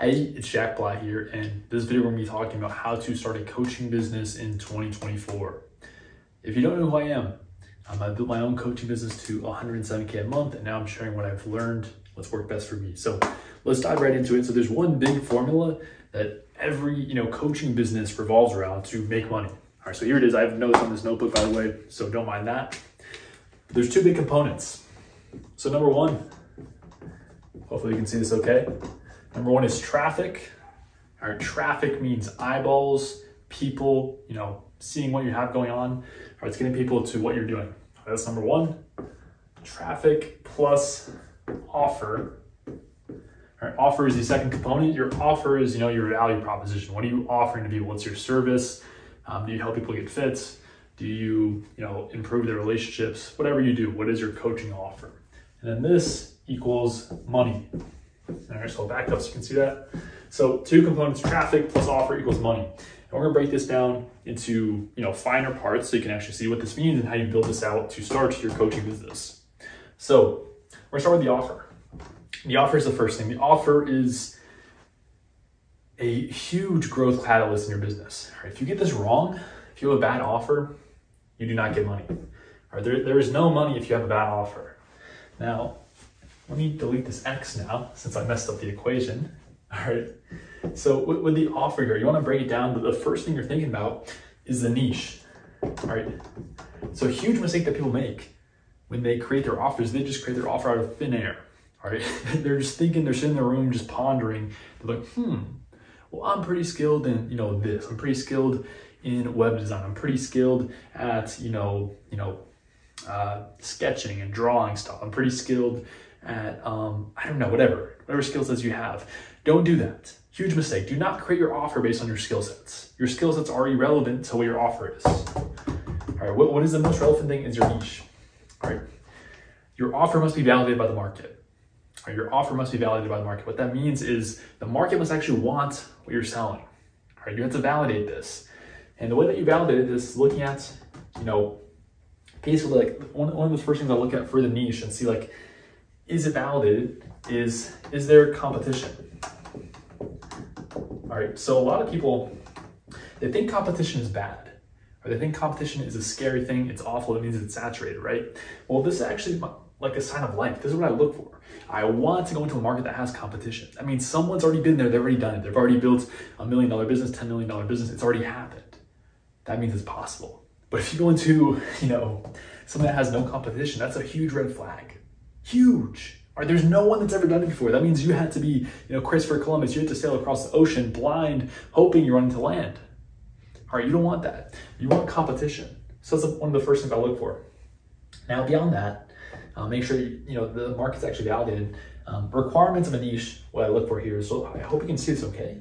Hey, it's Jack Blatt here, and this video we're going to be talking about how to start a coaching business in 2024. If you don't know who I am, I built my own coaching business to 107K a month, and now I'm sharing what I've learned, what's worked best for me. So let's dive right into it. So there's one big formula that every coaching business revolves around to make money. All right, so here it is. I have notes on this notebook, by the way, so don't mind that. There's two big components. So number one, hopefully you can see this okay. Number one is traffic. All right, traffic means eyeballs, people, seeing what you have going on. All right, it's getting people to what you're doing. That's number one. Traffic plus offer. All right, offer is the second component. Your offer is, your value proposition. What are you offering to people? What's your service? Do you help people get fit? Do you, improve their relationships? Whatever you do, what is your coaching offer? And then this equals money. All right, so I'll back up so you can see that. So two components, traffic plus offer equals money. And we're gonna break this down into finer parts so you can actually see what this means and how you build this out to start your coaching business. So we're gonna start with the offer. The offer is the first thing. The offer is a huge growth catalyst in your business. All right, if you get this wrong, if you have a bad offer, you do not get money. All right, there is no money if you have a bad offer. Now, let me delete this X now, since I messed up the equation. All right, so with the offer here, you wanna break it down, but the first thing you're thinking about is the niche. All right, so a huge mistake that people make when they create their offers, they just create their offer out of thin air. All right, they're just thinking, they're sitting in their room just pondering. They're like, well, I'm pretty skilled in, this. I'm pretty skilled in web design. I'm pretty skilled at, sketching and drawing stuff. I'm pretty skilled at, I don't know, whatever skill sets you have. Don't do that. Huge mistake. Do not create your offer based on your skill sets. Your skill sets are irrelevant to what your offer is. All right, what is the most relevant thing is your niche. All right, your offer must be validated by the market. All right, your offer must be validated by the market. What that means is the market must actually want what you're selling. All right, you have to validate this. And the way that you validate it is looking at, basically like one of the first things I look at for the niche and see is it validated? Is there competition? All right, so a lot of people, they think competition is bad, or they think competition is a scary thing, it's awful, it means it's saturated, right? Well, this is actually like a sign of life. This is what I look for. I want to go into a market that has competition. That means someone's already been there, they've already done it. They've already built $1 million business, $10 million business, it's already happened. That means it's possible. But if you go into, something that has no competition, that's a huge red flag. Huge. All right, there's no one that's ever done it before. That means you had to be, Christopher Columbus. You had to sail across the ocean blind, hoping you run into land. All right, you don't want that. You want competition. So that's one of the first things I look for. Now, beyond that, make sure the market's actually validated. Requirements of a niche. What I look for here. So I hope you can see this. Okay.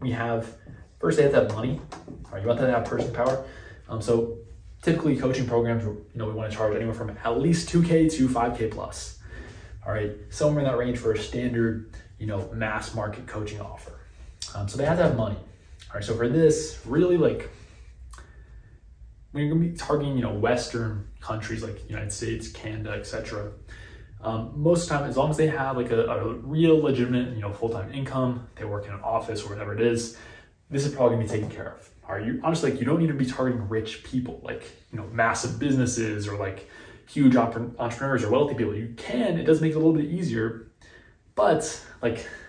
We have first they have to have money. All right, you want them to have purchasing power. So typically coaching programs, we want to charge anywhere from at least 2K to 5K plus. All right, somewhere in that range for a standard, mass market coaching offer. So they have to have money. All right, so for this, really when you're gonna be targeting, Western countries like United States, Canada, etc. Most of the time, as long as they have a real legitimate, full-time income, they work in an office or whatever it is, this is probably gonna be taken care of. All right, honestly, you don't need to be targeting rich people, massive businesses or huge entrepreneurs or wealthy people. You can, it does make it a little bit easier, but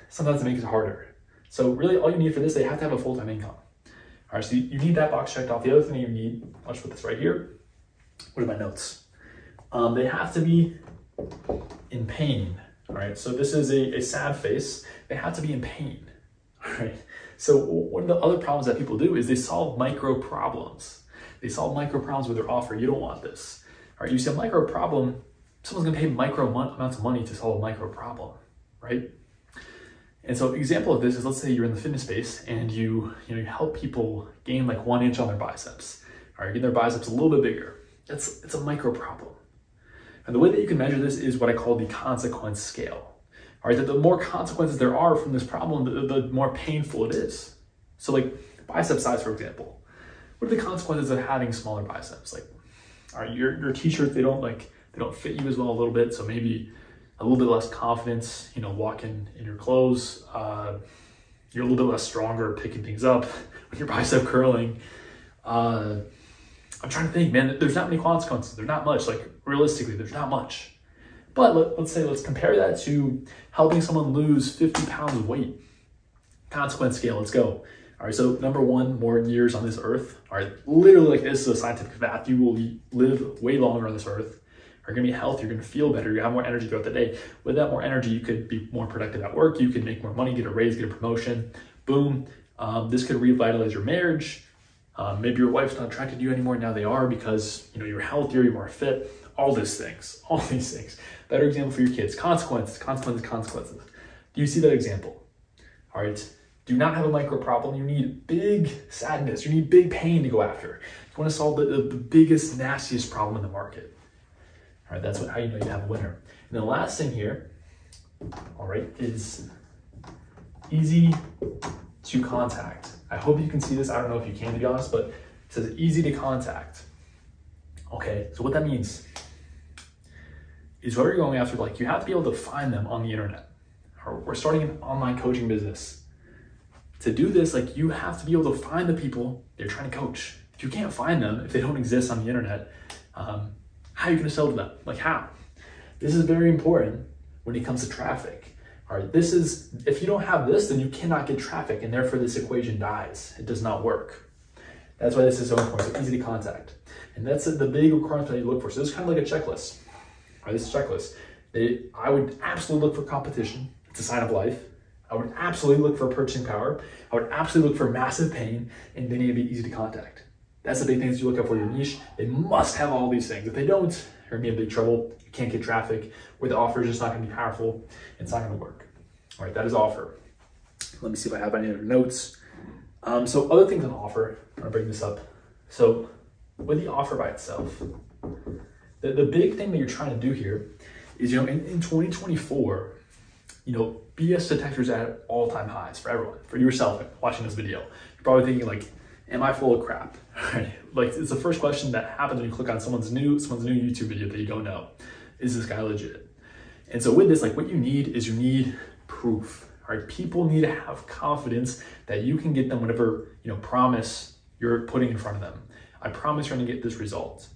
sometimes it makes it harder. So really all you need for this, they have to have a full-time income. All right, so you need that box checked off. The other thing you need, I'll just put this right here. What are my notes? They have to be in pain. All right, so this is a sad face. They have to be in pain. All right, so one of the other problems that people do is they solve micro problems. They solve micro problems with their offer. You don't want this. All right, you see a micro problem, someone's gonna pay micro amounts of money to solve a micro problem, right? And so an example of this is, let's say you're in the fitness space and you help people gain 1 inch on their biceps. All right, get their biceps a little bit bigger. It's a micro problem. And the way that you can measure this is what I call the consequence scale. All right, that the more consequences there are from this problem, the more painful it is. So bicep size, for example. What are the consequences of having smaller biceps? All right, your t-shirts, they don't fit you as well a little bit. So maybe a little bit less confidence, walking in your clothes. You're a little bit less stronger picking things up when you're bicep curling. I'm trying to think, man, there's not many consequences. There's not much, like realistically, there's not much. But let's compare that to helping someone lose 50 pounds of weight. Consequence scale, let's go. All right, so number one, more years on this earth. All right, literally, like, this is a scientific fact. You will live way longer on this earth. You're gonna be healthier, you're gonna feel better, you have more energy throughout the day. With that more energy, you could be more productive at work, you could make more money, get a raise, get a promotion, boom. This could revitalize your marriage. Maybe your wife's not attracted to you anymore, now they are, because you're healthier, you're more fit, all these things. Better example for your kids, consequences. Do you see that example? All right, do not have a micro problem, you need big sadness, you need big pain to go after. You wanna solve the biggest, nastiest problem in the market. All right, that's how you know you have a winner. And the last thing here, all right, is easy to contact. I hope you can see this. I don't know if you can, to be honest, but it says easy to contact. Okay, so what that means is whoever you're going after, like, you have to be able to find them on the internet. We're starting an online coaching business. To do this, like, you have to be able to find the people you're trying to coach. If you can't find them, if they don't exist on the internet, how are you going to sell to them? Like, how? This is very important when it comes to traffic. All right, if you don't have this, then you cannot get traffic, and therefore this equation dies. It does not work. That's why this is so important, so easy to contact. And that's the big requirement that you look for. So this is kind of like a checklist. All right, this is a checklist. I would absolutely look for competition. It's a sign of life. I would absolutely look for purchasing power. I would absolutely look for massive pain, and they need to be easy to contact. That's the big things you look at for your niche. They must have all these things. If they don't, you're gonna be in big trouble. You can't get traffic, where the offer is just not gonna be powerful. It's not gonna work. All right, that is offer. Let me see if I have any other notes. So other things on offer, I'm gonna bring this up. So with the offer by itself, the big thing that you're trying to do here is, in 2024, BS detectors at all-time highs for everyone, for yourself watching this video. You're probably thinking, like, am I full of crap? Right? Like, it's the first question that happens when you click on someone's new YouTube video that you go, no, is this guy legit? And so with this, like, what you need proof. All right, people need to have confidence that you can get them whatever promise you're putting in front of them. I promise you're gonna get this result.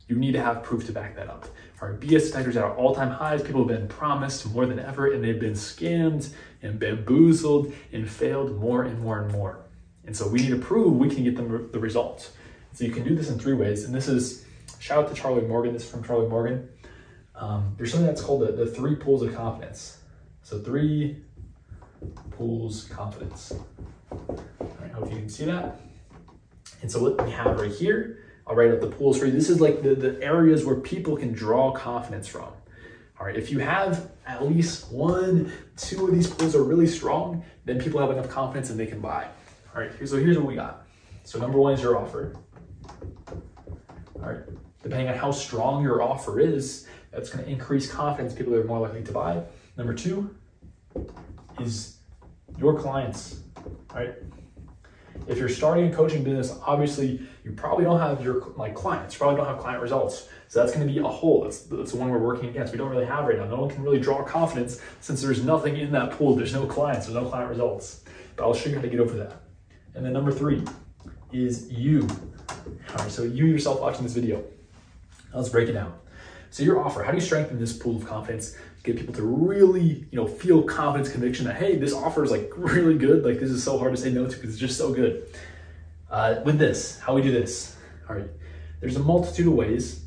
You need to have proof to back that up. All right, BS detectors are at all-time highs. People have been promised more than ever, and they've been scammed and bamboozled and failed more and more and more. And so we need to prove we can get them the results. So you can do this in 3 ways. And this is, shout out to Charlie Morgan. This is from Charlie Morgan. There's something that's called the 3 pools of confidence. So 3 pools confidence. All right, hope you can see that. And so what we have right here, I'll write up the pools for you. This is like the areas where people can draw confidence from. All right, if you have at least 1, 2 of these pools are really strong, then people have enough confidence and they can buy. All right, so here's what we got. So number 1 is your offer. All right, depending on how strong your offer is, that's gonna increase confidence. People are more likely to buy. Number 2 is your clients, all right? If you're starting a coaching business, obviously you probably don't have your clients, you probably don't have client results. So that's gonna be a hole. That's the one we're working against. We don't really have right now. No one can really draw confidence since there's nothing in that pool. There's no clients, there's no client results. But I'll show you how to get over that. And then number 3 is you. All right, so you yourself watching this video. Now let's break it down. So your offer, how do you strengthen this pool of confidence? Get people to really, feel confidence, conviction that, hey, this offer is like really good. Like, this is so hard to say no to because it's just so good. With this, how we do this. All right, there's a multitude of ways.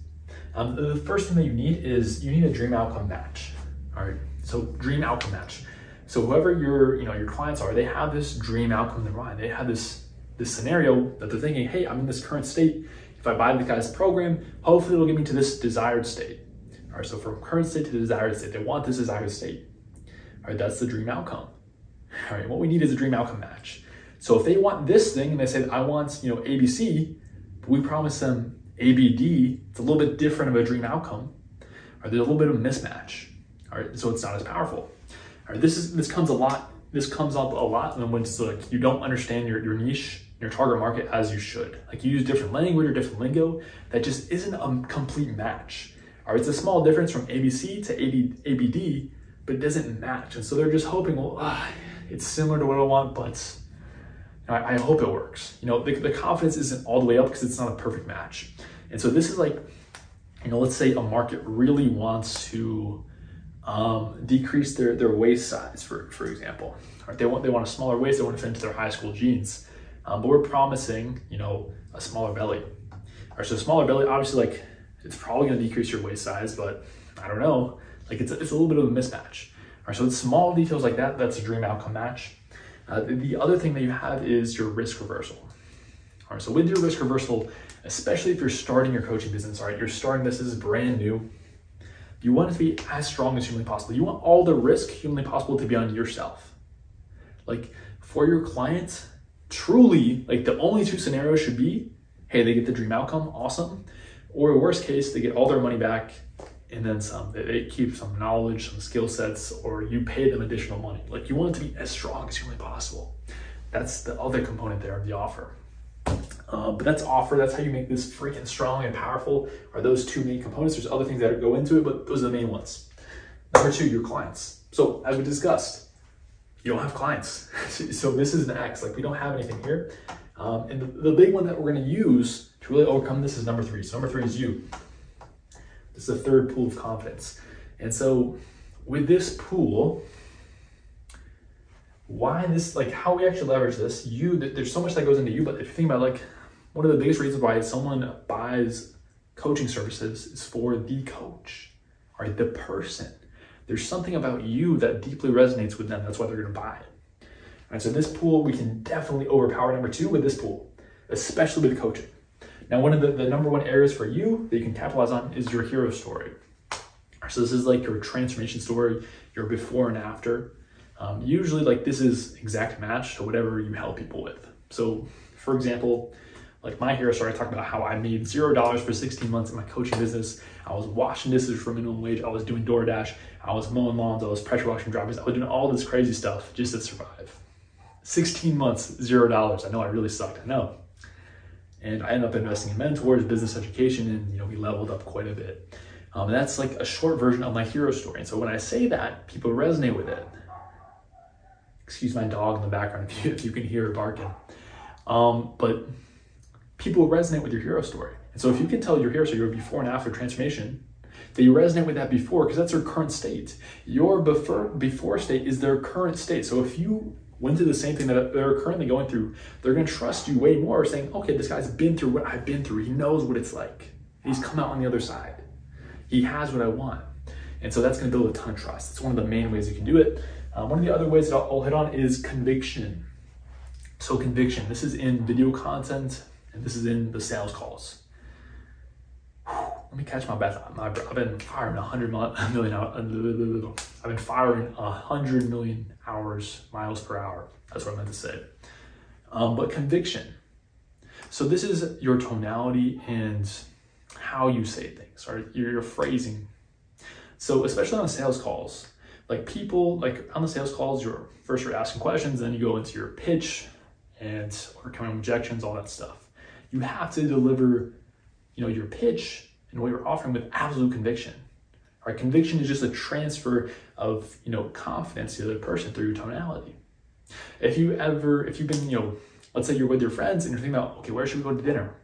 The first thing that you need is a dream outcome match. All right, so dream outcome match. So whoever your clients are, they have this dream outcome in their mind. They have this scenario that they're thinking, hey, I'm in this current state. If I buy the guy's program, hopefully it'll get me to this desired state. All right, so from current state to the desired state, they want this desired state. All right, that's the dream outcome. All right, what we need is a dream outcome match. So if they want this thing and they say, I want, ABC, but we promise them ABD, it's a little bit different of a dream outcome. All right, there's a little bit of a mismatch. All right, so it's not as powerful. All right, this comes up a lot when it's like you don't understand your niche, your target market as you should. Like, you use different language or different lingo that just isn't a complete match. All right, it's a small difference from ABC to ABD, but it doesn't match. And so they're just hoping, well, it's similar to what I want, but I hope it works. The confidence isn't all the way up because it's not a perfect match. And so this is like, let's say a market really wants to decrease their waist size, for example. Right? They want a smaller waist, they want to fit into their high school jeans. But we're promising, a smaller belly. All right, so smaller belly, obviously, like, it's probably going to decrease your waist size, but I don't know. Like, it's a little bit of a mismatch. All right, so it's small details like that. That's a dream outcome match. The other thing that you have is your risk reversal. All right, so with your risk reversal, especially if you're starting your coaching business, all right, you're starting this is brand new. You want it to be as strong as humanly possible. You want all the risk humanly possible to be on yourself. Like, for your clients, truly, like, the only two scenarios should be, hey, they get the dream outcome, awesome. Or worst case, they get all their money back and then some. They keep some knowledge, some skill sets, or you pay them additional money. Like, you want it to be as strong as humanly possible. That's the other component there of the offer. But that's offer. That's how you make this freaking strong and powerful, are those two main components. There's other things that go into it, but those are the main ones. Number two, your clients. So as we discussed, you don't have clients. So this is an X, like, we don't have anything here. And the big one that we're going to use to really overcome this is number three. So number three is you. This is the third pool of confidence. And so with this pool, how we actually leverage this, there's so much that goes into you, but if you think about, like, one of the biggest reasons why someone buys coaching services is for the coach, all right, the person. There's something about you that deeply resonates with them. That's why they're going to buy it. All right, so this pool, we can definitely overpower number two with this pool, especially with coaching. Now, one of the number one areas for you that you can capitalize on is your hero story. So this is like your transformation story, your before and after. Usually, like, this is exact match to whatever you help people with. So for example, like my hero story, I talked about how I made $0 for 16 months in my coaching business. I was washing dishes for minimum wage. I was doing DoorDash. I was mowing lawns. I was pressure washing drivers. I was doing all this crazy stuff just to survive. 16 months, $0. I know I really sucked. I know. And I ended up investing in mentors, business education, and we leveled up quite a bit. And that's like a short version of my hero story. And so when I say that, people resonate with it. Excuse my dog in the background if you can hear her barking. But people resonate with your hero story. And so if you can tell your hero story, your before and after transformation, that you resonate with that before, because that's their current state. Your before state is their current state. So if you went through the same thing that they're currently going through, they're going to trust you way more, saying, okay, this guy's been through what I've been through. He knows what it's like. He's come out on the other side. He has what I want. And so that's going to build a ton of trust. It's one of the main ways you can do it. One of the other ways that I'll hit on is conviction. So conviction, this is in video content, and this is in the sales calls. Let me catch my breath. I've been firing 100 million miles per hour. That's what I meant to say. But conviction. So this is your tonality and how you say things, or your phrasing. So especially on sales calls, like people, like on the sales calls, you're asking questions, then you go into your pitch and overcoming objections, all that stuff. You have to deliver, your pitch and what you're offering with absolute conviction. All right, conviction is just a transfer of, confidence to the other person through your tonality. If you've been, let's say you're with your friends and you're thinking about, okay, where should we go to dinner?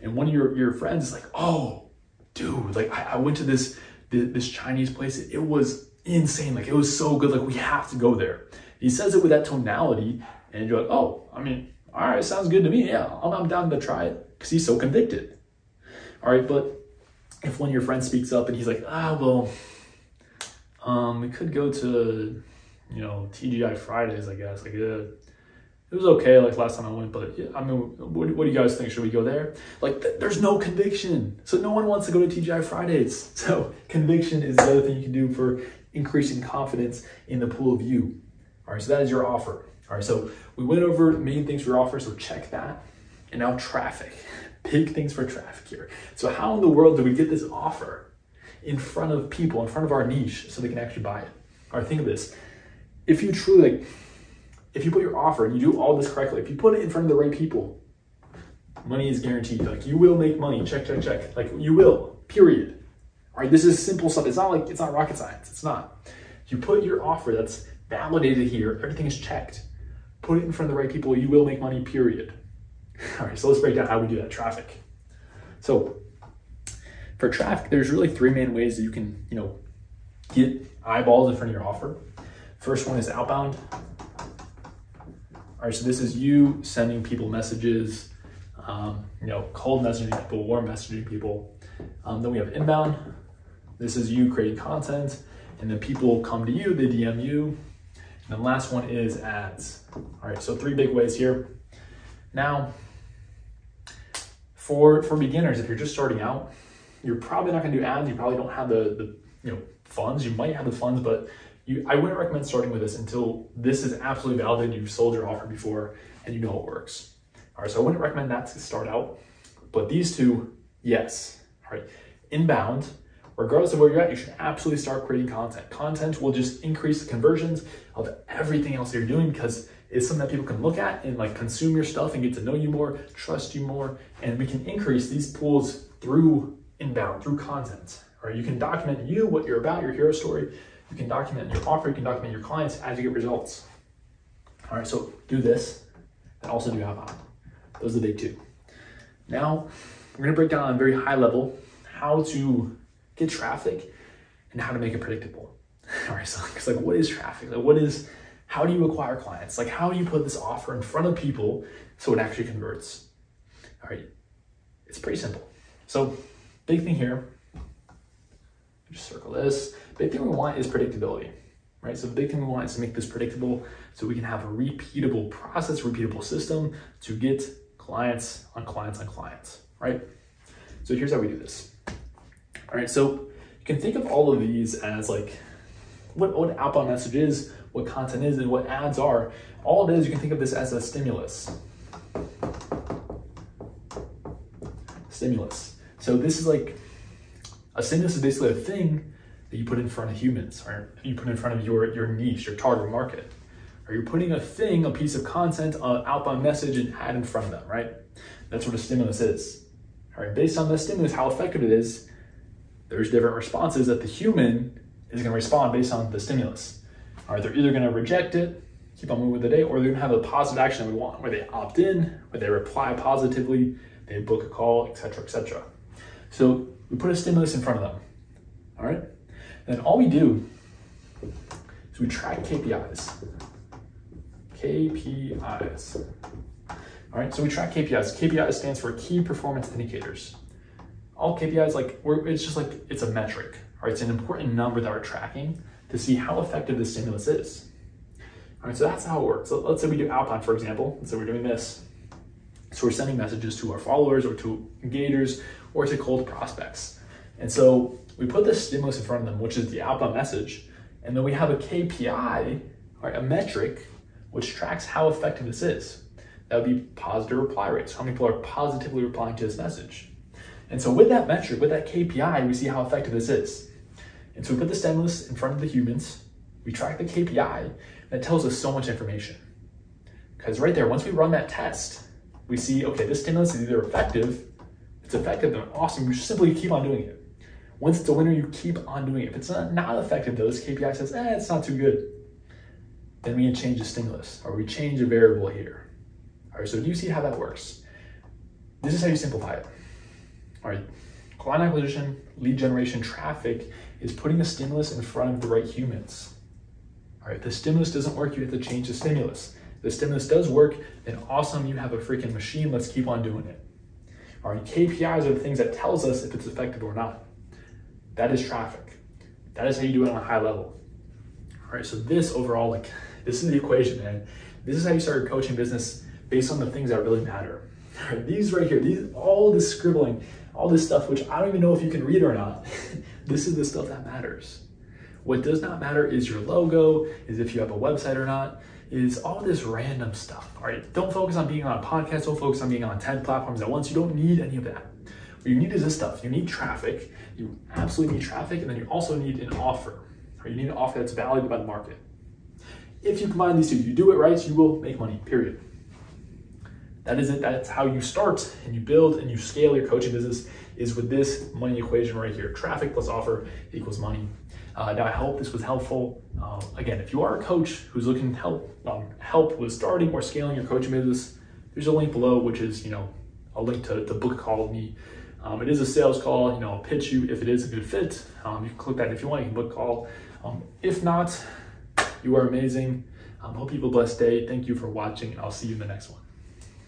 And one of your friends is like, oh, dude, like I went to this Chinese place. It was insane. Like, it was so good. Like, we have to go there. He says it with that tonality, and you're like, oh, I mean, all right, sounds good to me. Yeah, I'm down to try it, because he's so convicted. All right, but if one of your friends speaks up and he's like, we could go to, TGI Fridays, I guess. Like, it was okay, like last time I went, but yeah, I mean, what do you guys think? Should we go there? Like, there's no conviction. So no one wants to go to TGI Fridays. So conviction is the other thing you can do for increasing confidence in the pool of you. All right, so that is your offer. All right, so we went over the main things for your offer, so check that. And now traffic. Big things for traffic here. So how in the world do we get this offer in front of people, in front of our niche, so they can actually buy it? All right, think of this. If you truly, if you put your offer and you do all this correctly, if you put it in front of the right people, money is guaranteed. Like, you will make money, check, check, check. Like, you will, period. All right, this is simple stuff. It's not rocket science. It's not. You put your offer that's validated here, everything is checked. Put it in front of the right people, you will make money, period. All right, so let's break down how we do that. Traffic. So for traffic, there's really three main ways that you can, get eyeballs in front of your offer. First one is outbound. All right, so this is you sending people messages, cold messaging people, warm messaging people. Then we have inbound. This is you creating content, and then people come to you, they DM you. And then last one is ads. All right, so three big ways here. Now, for beginners, if you're just starting out, you're probably not gonna do ads. You probably don't have the funds. You might have the funds, but I wouldn't recommend starting with this until this is absolutely validated. You've sold your offer before and you know it works. All right, so I wouldn't recommend that to start out, but these two, yes. All right, inbound, regardless of where you're at, you should absolutely start creating content. Content will just increase the conversions of everything else you're doing because it's something that people can look at and consume your stuff and get to know you more, trust you more, and we can increase these pools through inbound, through content. All right, you can document what you're about, your hero story. You can document your offer, you can document your clients as you get results. All right, so do this and also do outbound. Those are the big two. Now, we're gonna break down on a very high level how to get traffic and how to make it predictable. All right, so what is traffic? How do you acquire clients? How do you put this offer in front of people so it actually converts? All right, it's pretty simple. So big thing here, just circle this. Big thing we want is predictability, right? So the big thing we want is to make this predictable so we can have a repeatable process, repeatable system to get clients on clients on clients, right? So here's how we do this. All right, so you can think of all of these as what outbound message is, what content is, and what ads are. All it is, you can think of this as a stimulus. So this is a stimulus is basically a thing that you put in front of humans, or you put in front of your niche, your target market. Or you're putting a thing, a piece of content, an outbound message, and ad in front of them, right? That's what a stimulus is. All right, based on the stimulus, how effective it is, there's different responses that the human is gonna respond based on the stimulus. All right, they're either gonna reject it, keep on moving with the day, or they're gonna have a positive action that we want, where they opt in, where they reply positively, they book a call, etc., etc. So we put a stimulus in front of them, all right? And then all we do is we track KPIs. All right, so we track KPIs. KPIs stands for key performance indicators. All KPIs, it's a metric, all right? It's an important number that we're tracking to see how effective the stimulus is. All right, so that's how it works. So let's say we do outbound, for example. So we're doing this. So we're sending messages to our followers or to engagers or to cold prospects. And so we put the stimulus in front of them, which is the outbound message. And then we have a KPI, or a metric, which tracks how effective this is. That would be positive reply rates. How many people are positively replying to this message? And so with that metric, with that KPI, we see how effective this is. And so we put the stimulus in front of the humans, we track the KPI, that tells us so much information. Because right there, once we run that test, we see, okay, this stimulus is either effective, if it's effective, then awesome, you simply keep on doing it. Once it's a winner, you keep on doing it. If it's not effective, though, this KPI says, it's not too good, then we can change the stimulus, or we change a variable here. All right, so do you see how that works? This is how you simplify it. All right, client acquisition, lead generation, traffic is putting a stimulus in front of the right humans. All right, if the stimulus doesn't work, you have to change the stimulus. If the stimulus does work, then awesome, you have a freaking machine, let's keep on doing it. All right, KPIs are the things that tells us if it's effective or not. That is traffic. That is how you do it on a high level. All right, so this overall, this is the equation, man. This is how you start your coaching business based on the things that really matter. All right, these right here, all this scribbling, all this stuff, which I don't even know if you can read or not. This is the stuff that matters. What does not matter is your logo, is if you have a website or not, is all this random stuff, all right? Don't focus on being on a podcast, don't focus on being on 10 platforms at once. You don't need any of that. What you need is this stuff. You need traffic, you absolutely need traffic, and then you also need an offer, or you need an offer that's valued by the market. If you combine these two, you do it right, you will make money, period. that is it. That's how you start and you build and you scale your coaching business, is with this money equation right here. Traffic plus offer equals money. Now, I hope this was helpful. Again, if you are a coach who's looking to help with starting or scaling your coaching business, there's a link below, which is, a link to book a call with me. It is a sales call. I'll pitch you if it is a good fit. You can click that if you want. You can book a call. If not, you are amazing. Hope you have a blessed day. Thank you for watching, and I'll see you in the next one.